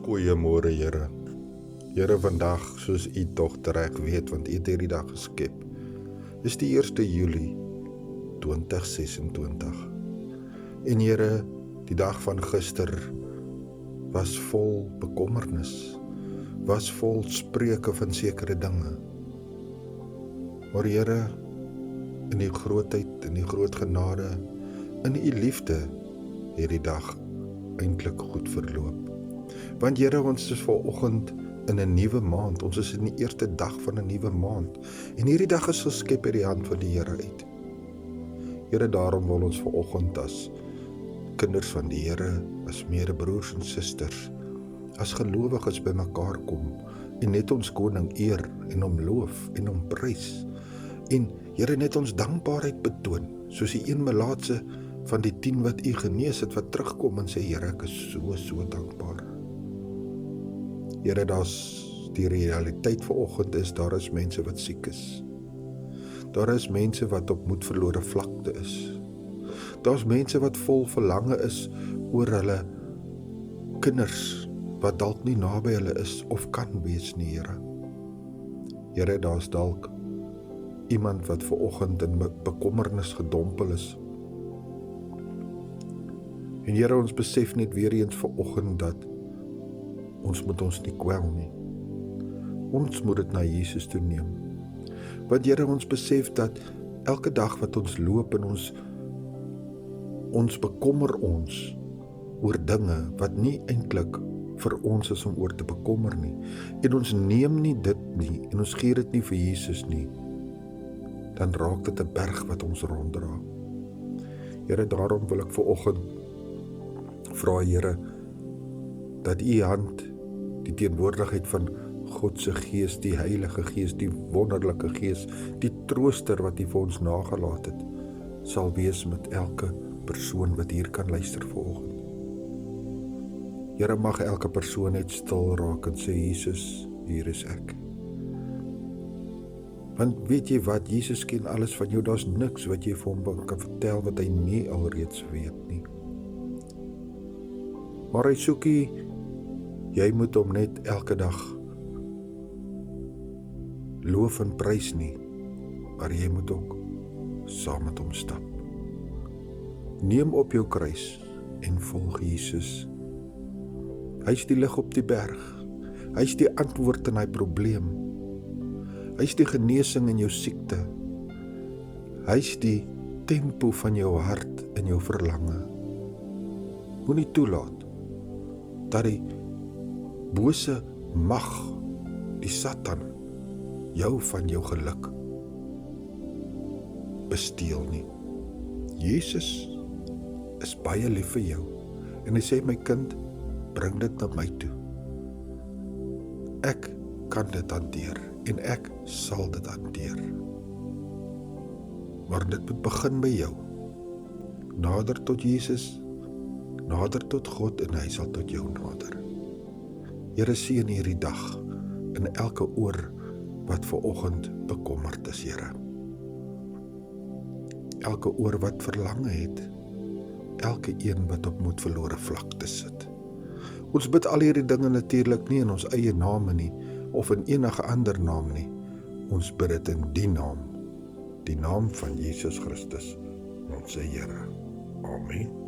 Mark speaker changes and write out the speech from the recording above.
Speaker 1: Goeiemôre Here. Here, vandag, soos U tog reg weet, want U het hierdie dag geskep, is die 1 Julie 2026. En Here, die dag van gister was vol bekommernis, was vol spreuke van sekere dinge. Maar Here, in U grootheid, in U groot genade, in U liefde, het die dag eintlik goed verloop. Want Here, ons is vanoggend in 'n nuwe maand, ons is in die eerste dag van 'n nuwe maand, en hierdie dag is geskep uit die hand van die Here uit. Here, daarom wil ons vanoggend as kinders van die Here, as medebroers en susters, as gelowiges by mekaar kom, en net ons koning eer, en hom loof, en hom prys, en Here, net ons dankbaarheid betoon, soos die een melaatse van die 10 wat U genees het, wat terugkom en sê, Here, ek is so dankbaar. Here, die realiteit vanoggend is, daar is mense wat siek is. Daar is mense wat op moedverlore vlakte is. Daar is mense wat vol verlange is oor hulle kinders, wat dalk nie naby hulle is, of kan wees nie, Here. Here, daar is dalk iemand wat vanoggend in bekommernis gedompel is. En Here, ons besef net weer eens vanoggend dat ons moet ons nie kwel nie. Ons moet dit na Jesus toe neem. Want Here, ons besef dat elke dag wat ons loop en ons bekommer ons oor dinge wat nie eintlik vir ons is om oor te bekommer nie. En ons neem nie dit nie en ons gee dit nie vir Jesus nie. Dan raak dit 'n berg wat ons ronddra. Here, daarom wil ek vanoggend vra, Here, dat U hand, die teenwoordigheid van God se Gees, die Heilige Gees, die wonderlike Gees, die trooster wat U vir ons nagelaat het, sal wees met elke persoon wat hier kan luister vanoggend. Here, mag elke persoon net stil raak en sê, Jesus, hier is ek. Want weet jy wat, Jesus ken alles van jou, daar's niks wat jy vir hom kan vertel wat hy nie alreeds weet nie. Maar hy soek jy moet hom net elke dag loof en prys nie, maar jy moet ook saam met hom stap. Neem op jou kruis en volg Jesus. Hy is die lig op die berg. Hy is die antwoord in hy probleem. Hy is die genesing in jou siekte. Hy is die tempo van jou hart en jou verlange. Moenie toelaat dat die bose mag, die Satan, jou van jou geluk besteel nie. Jesus is baie lief vir jou en hy sê, my kind, bring dit na my toe. Ek kan dit hanteer en ek sal dit hanteer. Maar dit moet begin by jou. Nader tot Jesus, nader tot God en hy sal tot jou nader. Here, seën hierdie dag in elke oor wat vanoggend bekommerd is, Here. Elke oor wat verlange het, elke een wat op moedverlore vlakte sit. Ons bid al hierdie dinge natuurlik nie in ons eie name nie, of in enige ander naam nie. Ons bid dit in die naam van Jesus Christus, ons Here. Amen.